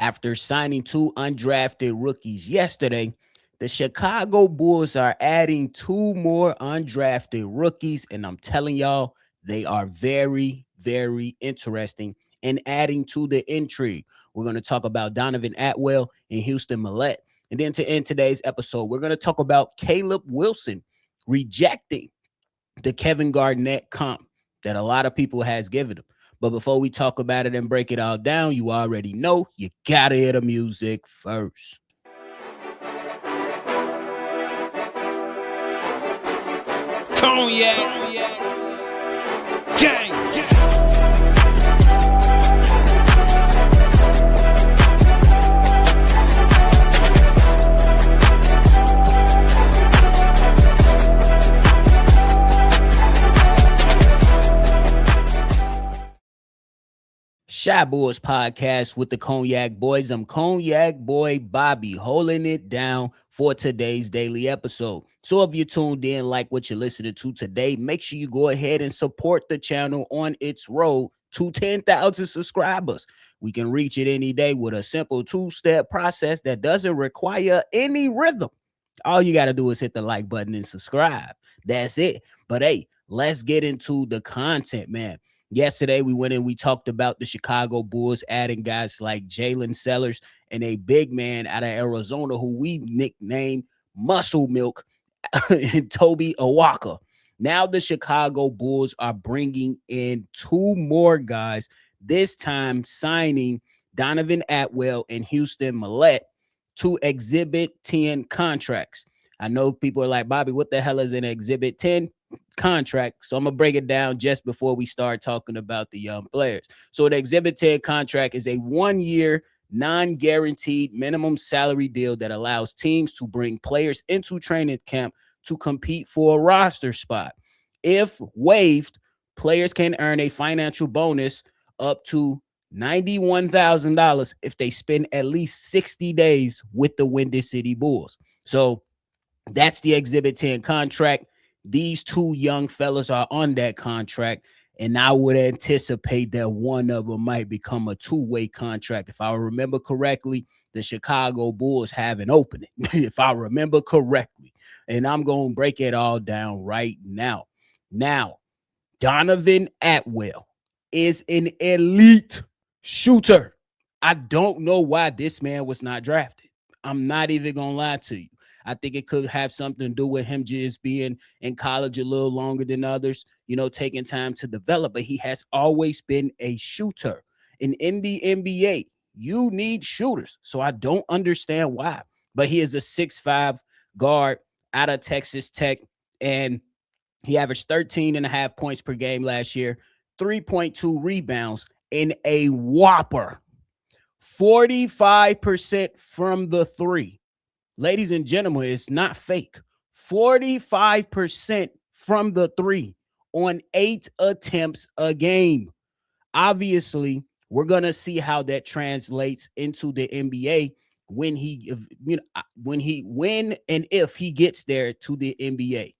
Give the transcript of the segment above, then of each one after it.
After signing two undrafted rookies yesterday, the Chicago Bulls are adding two more undrafted rookies, and I'm telling y'all, they are very, very interesting and adding to the intrigue. We're going to talk about Donovan Atwell and Houston Mallette. And then to end today's episode, we're going to talk about Caleb Wilson rejecting the Kevin Garnett comp that a lot of people has given him. But before we talk about it and break it all down, you already know you gotta hear the music first. Cognac, gang. Shy Boys podcast with the Cognac Boys. I'm Cognac Boy Bobby holding it down for today's daily episode. So if you tuned in, like what you're listening to today, make sure you go ahead and support the channel on its road to 10,000 subscribers. We can reach it any day with a simple two-step process that doesn't require any rhythm. All you got to do is hit the like button and subscribe. That's it. But hey, let's get into the content, man. Yesterday, we went and we talked about the Chicago Bulls adding guys like Jalen Sellers and a big man out of Arizona who we nicknamed Muscle Milk and Toby Awaka. Now the Chicago Bulls are bringing in two more guys, this time signing Donovan Atwell and Houston Mallette to Exhibit 10 contracts. I know people are like, Bobby, what the hell is an Exhibit 10 contract? So I'm gonna break it down just before we start talking about the young players. So the Exhibit 10 contract is a 1-year non-guaranteed minimum salary deal that allows teams to bring players into training camp to compete for a roster spot. If waived, players can earn a financial bonus up to $91,000 if they spend at least 60 days with the Windy City Bulls. So that's the Exhibit 10 contract. These two young fellas are on that contract, and I would anticipate that one of them might become a two-way contract. If I remember correctly, the Chicago Bulls have an opening, if I remember correctly. And I'm going to break it all down right now. Now, Donovan Atwell is an elite shooter. I don't know why this man was not drafted. I'm not even going to lie to you. I think it could have something to do with him just being in college a little longer than others, taking time to develop. But he has always been a shooter. And in the NBA, you need shooters. So I don't understand why. But he is a 6'5" guard out of Texas Tech. And he averaged 13 and a half points per game last year, 3.2 rebounds, and a whopper 45% from the three. Ladies and gentlemen, it's not fake. 45% from the three on 8 attempts a game. Obviously, we're going to see how that translates into the NBA when and if he gets there to the NBA.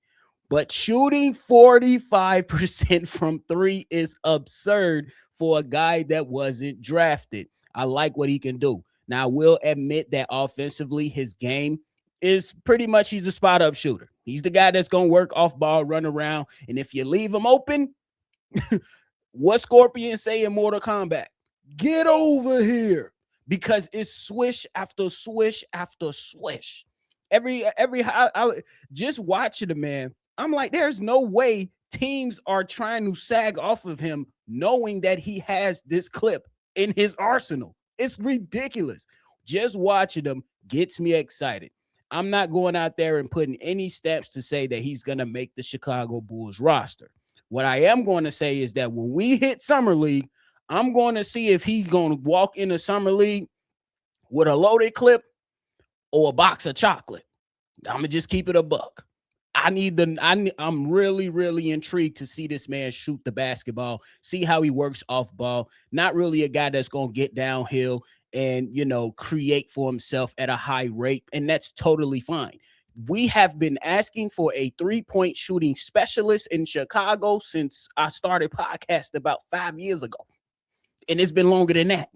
But shooting 45% from three is absurd for a guy that wasn't drafted. I like what he can do. Now, I will admit that offensively, his game is pretty much he's a spot-up shooter. He's the guy that's going to work off ball, run around, and if you leave him open, what Scorpion say in Mortal Kombat? Get over here, because it's swish after swish after swish. Just watching the man, I'm like, there's no way teams are trying to sag off of him knowing that he has this clip in his arsenal. It's ridiculous. Just watching him gets me excited. I'm not going out there and putting any steps to say that he's going to make the Chicago Bulls roster. What I am going to say is that when we hit Summer League, I'm going to see if he's going to walk into Summer League with a loaded clip or a box of chocolate. I'm going to just keep it a buck. I'm really, really intrigued to see this man shoot the basketball, see how he works off ball. Not really a guy that's going to get downhill and, create for himself at a high rate. And that's totally fine. We have been asking for a 3-point shooting specialist in Chicago since I started podcast about 5 years ago. And it's been longer than that.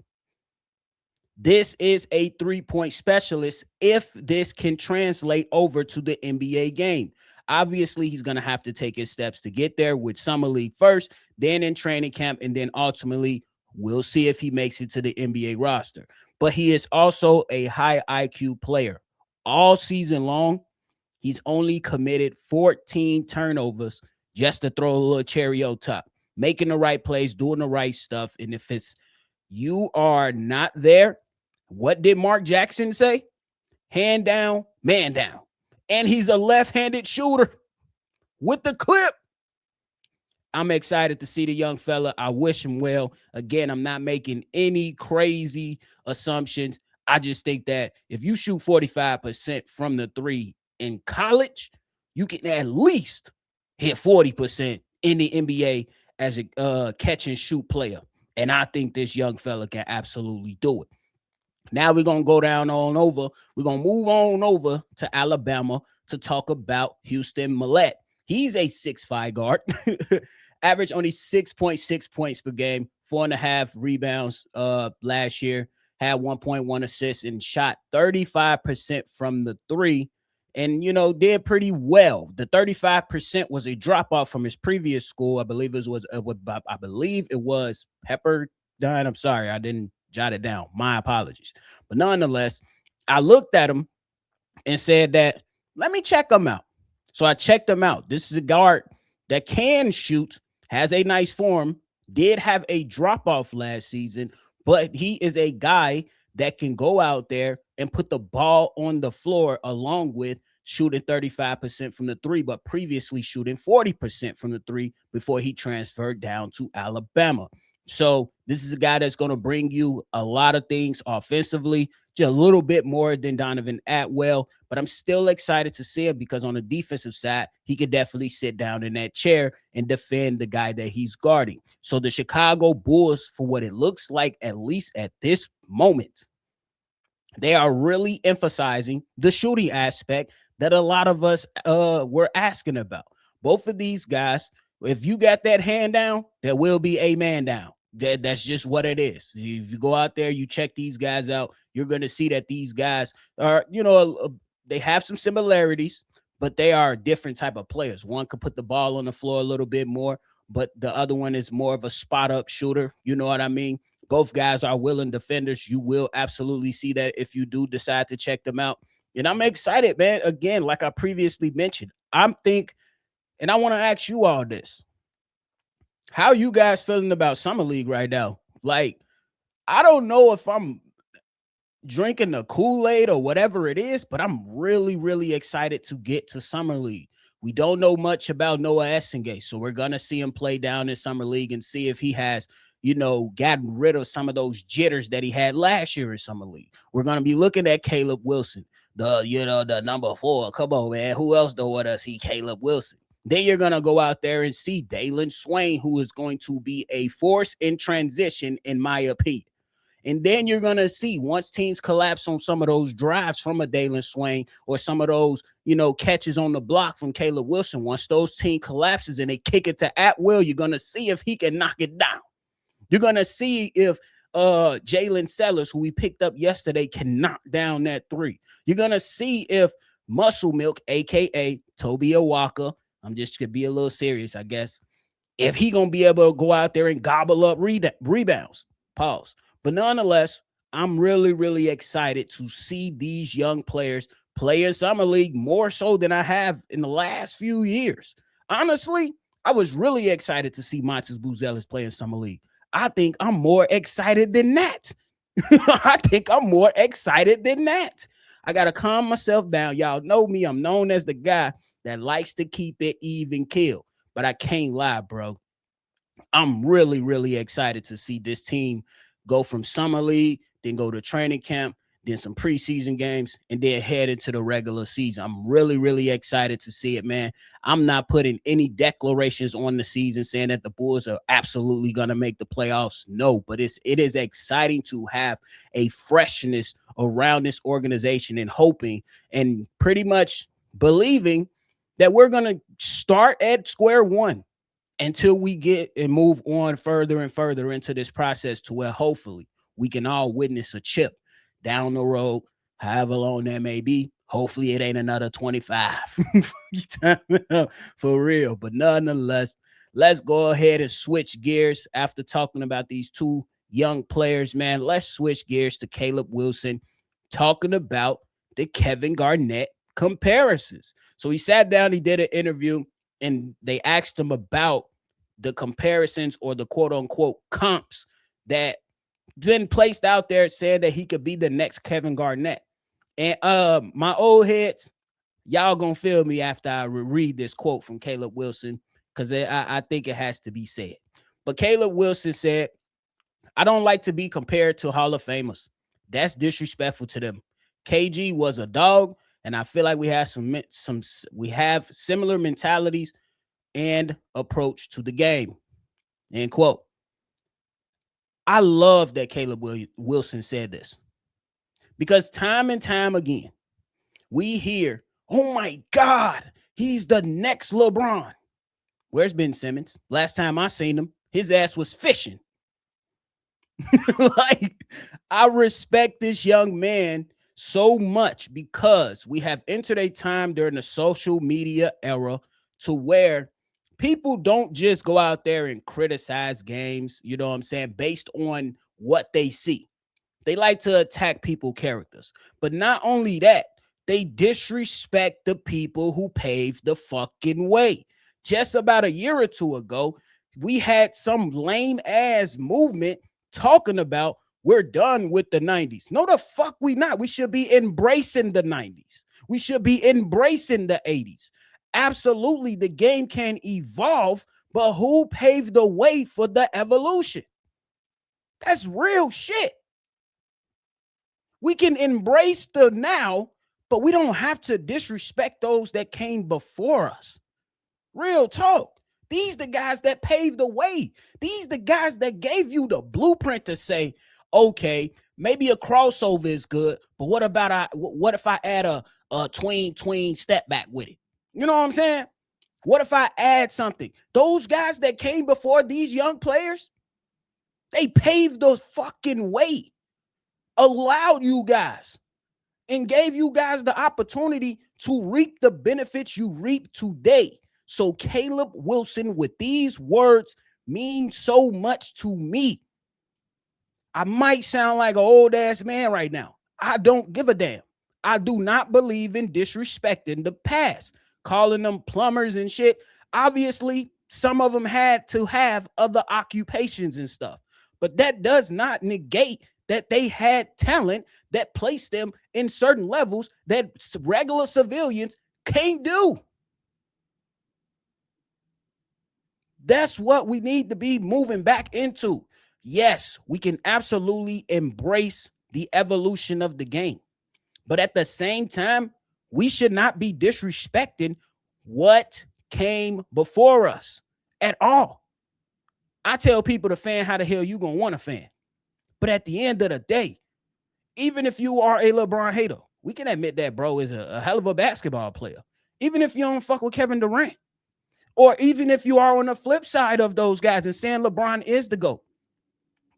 This is a 3-point specialist if this can translate over to the NBA game. Obviously, he's going to have to take his steps to get there with Summer League first, then in training camp, and then ultimately, we'll see if he makes it to the NBA roster. But he is also a high IQ player. All season long, he's only committed 14 turnovers just to throw a little cherry on top, making the right plays, doing the right stuff. And if it's you are not there, what did Mark Jackson say? Hand down, man down. And he's a left-handed shooter with the clip. I'm excited to see the young fella. I wish him well. Again, I'm not making any crazy assumptions. I just think that if you shoot 45% from the three in college, you can at least hit 40% in the NBA as a catch and shoot player. And I think this young fella can absolutely do it. Now we're going to go down on over. We're going to move on over to Alabama to talk about Houston Mallette. He's a 6'5" guard, average only 6.6 points per game, 4.5 rebounds last year, had 1.1 assists and shot 35% from the three. And, did pretty well. The 35% was a drop off from his previous school. I believe it was Pepperdine. I'm sorry, I didn't jot it down. My apologies. But nonetheless, I looked at him and said that, let me check him out. So I checked him out. This is a guard that can shoot, has a nice form, did have a drop off last season, but he is a guy that can go out there and put the ball on the floor along with shooting 35% from the three, but previously shooting 40% from the three before he transferred down to Alabama. So this is a guy that's going to bring you a lot of things offensively, just a little bit more than Donovan Atwell. But I'm still excited to see him because on the defensive side, he could definitely sit down in that chair and defend the guy that he's guarding. So the Chicago Bulls, for what it looks like, at least at this moment, they are really emphasizing the shooting aspect that a lot of us were asking about. Both of these guys, if you got that hand down, there will be a man down. That's just what it is. If you go out there, you check these guys out, you're going to see that these guys are, they have some similarities, but they are different type of players. One could put the ball on the floor a little bit more, but the other one is more of a spot up shooter. You know what I mean? Both guys are willing defenders. You will absolutely see that if you do decide to check them out. And I'm excited, man. Again, like I previously mentioned, and I want to ask you all this. How you guys feeling about Summer League right now? Like, I don't know if I'm drinking the Kool-Aid or whatever it is, but I'm really, really excited to get to Summer League. We don't know much about Noah Essengate, so we're going to see him play down in Summer League and see if he has, gotten rid of some of those jitters that he had last year in Summer League. We're going to be looking at Caleb Wilson, the number 4. Come on, man. Who else don't want to see Caleb Wilson? Then you're going to go out there and see Dalen Swain, who is going to be a force in transition, in my opinion. And then you're going to see once teams collapse on some of those drives from a Dalen Swain or some of those, catches on the block from Caleb Wilson, once those team collapses and they kick it to Atwell, you're going to see if he can knock it down. You're going to see if Jalen Sellers, who we picked up yesterday, can knock down that three. You're going to see if Muscle Milk, a.k.a. Toby Awaka, I'm just going to be a little serious, I guess, if he going to be able to go out there and gobble up rebounds. Pause. But nonetheless, I'm really, really excited to see these young players play in Summer League more so than I have in the last few years. Honestly, I was really excited to see Montes Buzelis play in Summer League. I think I'm more excited than that. I got to calm myself down. Y'all know me. I'm known as the guy that likes to keep it even keel. But I can't lie, bro. I'm really, really excited to see this team go from Summer League, then go to training camp, then some preseason games, and then head into the regular season. I'm really, really excited to see it, man. I'm not putting any declarations on the season saying that the Bulls are absolutely going to make the playoffs. No, but it is exciting to have a freshness around this organization and hoping and pretty much believing that we're going to start at square one until we get and move on further and further into this process to where hopefully we can all witness a chip down the road, however long that may be. Hopefully, it ain't another 25 for real. But nonetheless, let's go ahead and switch gears after talking about these two young players, man. Let's switch gears to Caleb Wilson, talking about the Kevin Garnett comparisons. So he sat down, he did an interview, and they asked him about the comparisons or the quote unquote comps that been placed out there saying that he could be the next Kevin Garnett. And my old heads, y'all gonna feel me after I read this quote from Caleb Wilson, because I think it has to be said. But Caleb Wilson said, I don't like to be compared to Hall of Famers. That's disrespectful to them. KG was a dog, and I feel like we have we have similar mentalities and approach to the game. End quote. I love that Caleb Wilson said this, because time and time again, we hear, oh my God, he's the next LeBron. Where's Ben Simmons? Last time I seen him, his ass was fishing. Like, I respect this young man so much because we have entered a time during the social media era to where people don't just go out there and criticize games, you know what I'm saying, based on what they see. They like to attack people's characters. But not only that, they disrespect the people who paved the fucking way. Just about a year or two ago, we had some lame ass movement talking about we're done with the 90s. No, the fuck we not. We should be embracing the 90s. We should be embracing the 80s. Absolutely, the game can evolve, but who paved the way for the evolution? That's real shit. We can embrace the now, but we don't have to disrespect those that came before us. Real talk. These the guys that paved the way. These the guys that gave you the blueprint to say, okay, maybe a crossover is good, but what about what if I add a tween step back with it? You know what I'm saying? What if I add something? Those guys that came before these young players, they paved the fucking way, allowed you guys, and gave you guys the opportunity to reap the benefits you reap today. So Caleb Wilson, with these words, mean so much to me. I might sound like an old ass man right now. I don't give a damn. I do not believe in disrespecting the past, calling them plumbers and shit. Obviously, some of them had to have other occupations and stuff, but that does not negate that they had talent that placed them in certain levels that regular civilians can't do. That's what we need to be moving back into. Yes, we can absolutely embrace the evolution of the game, but at the same time, we should not be disrespecting what came before us at all. I tell people to fan how the hell you gonna want to fan. But at the end of the day, even if you are a LeBron hater, we can admit that bro is a hell of a basketball player. Even if you don't fuck with Kevin Durant, or even if you are on the flip side of those guys and saying LeBron is the GOAT,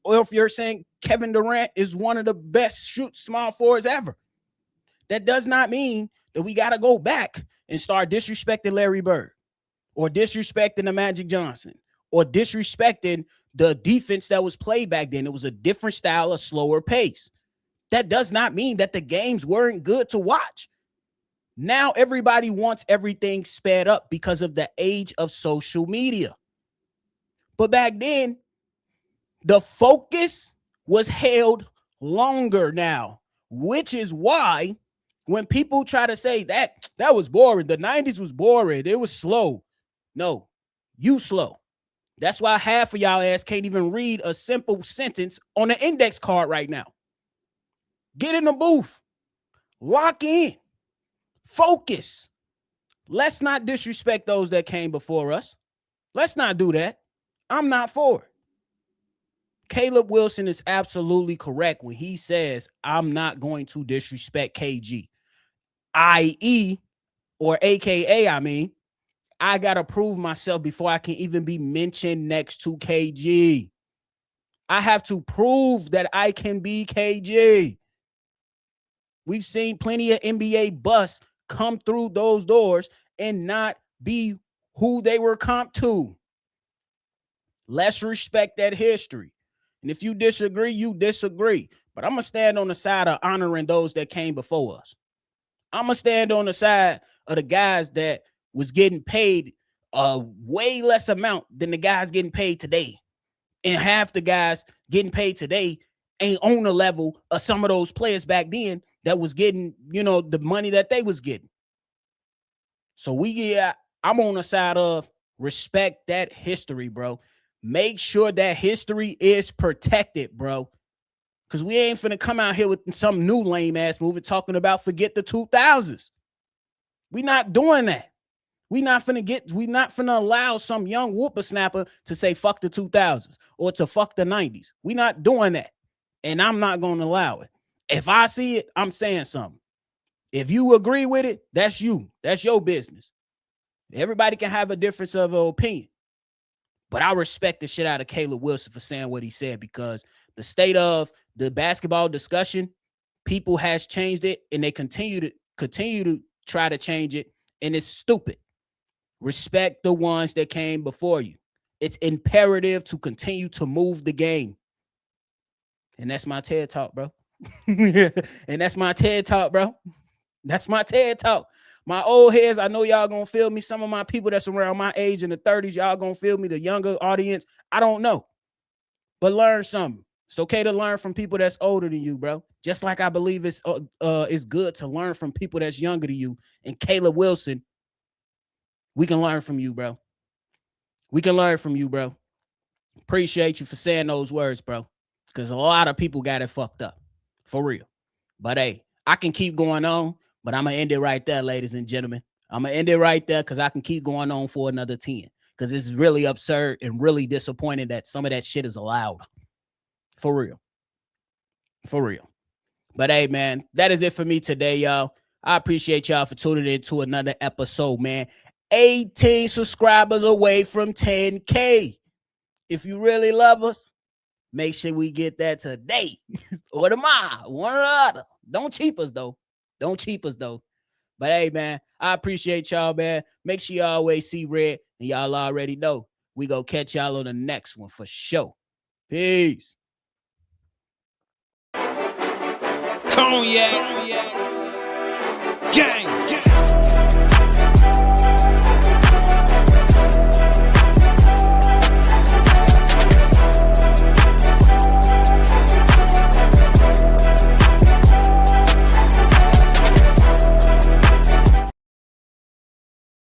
or if you're saying Kevin Durant is one of the best small forwards ever, that does not mean that we got to go back and start disrespecting Larry Bird or disrespecting the Magic Johnson or disrespecting the defense that was played back then. It was a different style, a slower pace. That does not mean that the games weren't good to watch. Now everybody wants everything sped up because of the age of social media. But back then, the focus was held longer now, which is why when people try to say that was boring, the 90s was boring, it was slow. No, you slow. That's why half of y'all ass can't even read a simple sentence on an index card right now. Get in the booth. Lock in. Focus. Let's not disrespect those that came before us. Let's not do that. I'm not for it. Caleb Wilson is absolutely correct when he says, I'm not going to disrespect KG. I.e., or AKA, I got to prove myself before I can even be mentioned next to KG. I have to prove that I can be KG. We've seen plenty of NBA busts come through those doors and not be who they were comped to. Let's respect that history. And if you disagree, you disagree. But I'm going to stand on the side of honoring those that came before us. I'm going to stand on the side of the guys that was getting paid a way less amount than the guys getting paid today. And half the guys getting paid today ain't on the level of some of those players back then that was getting, the money that they was getting. So I'm on the side of respect that history, bro. Make sure that history is protected, bro. Because we ain't finna come out here with some new lame ass movie talking about forget the 2000s. We not doing that. We not finna allow some young whippersnapper to say fuck the 2000s or to fuck the 90s. We not doing that. And I'm not gonna allow it. If I see it, I'm saying something. If you agree with it, that's you. That's your business. Everybody can have a difference of opinion. But I respect the shit out of Caleb Wilson for saying what he said, because the state of the basketball discussion, people has changed it, and they continue to try to change it, and it's stupid. Respect the ones that came before you. It's imperative to continue to move the game. And that's my TED Talk, bro. And that's my TED Talk, bro. That's my TED Talk. My old heads, I know y'all gonna feel me. Some of my people that's around my age in the 30s, y'all gonna feel me. The younger audience, I don't know. But learn something. It's okay to learn from people that's older than you, bro. Just like I believe it's good to learn from people that's younger than you. And Caleb Wilson, we can learn from you, bro. We can learn from you, bro. Appreciate you for saying those words, bro. Because a lot of people got it fucked up. For real. But hey, I can keep going on, but I'm going to end it right there, ladies and gentlemen. I'm going to end it right there because I can keep going on for another 10. Because it's really absurd and really disappointing that some of that shit is allowed. For real. For real. But hey, man, that is it for me today, y'all. I appreciate y'all for tuning in to another episode, man. 18 subscribers away from 10K. If you really love us, make sure we get that today or tomorrow, one or the other. Don't cheap us, though. Don't cheap us, though. But hey, man, I appreciate y'all, man. Make sure you always see red, and y'all already know we go catch y'all on the next one for sure. Peace. Cognac. Gang.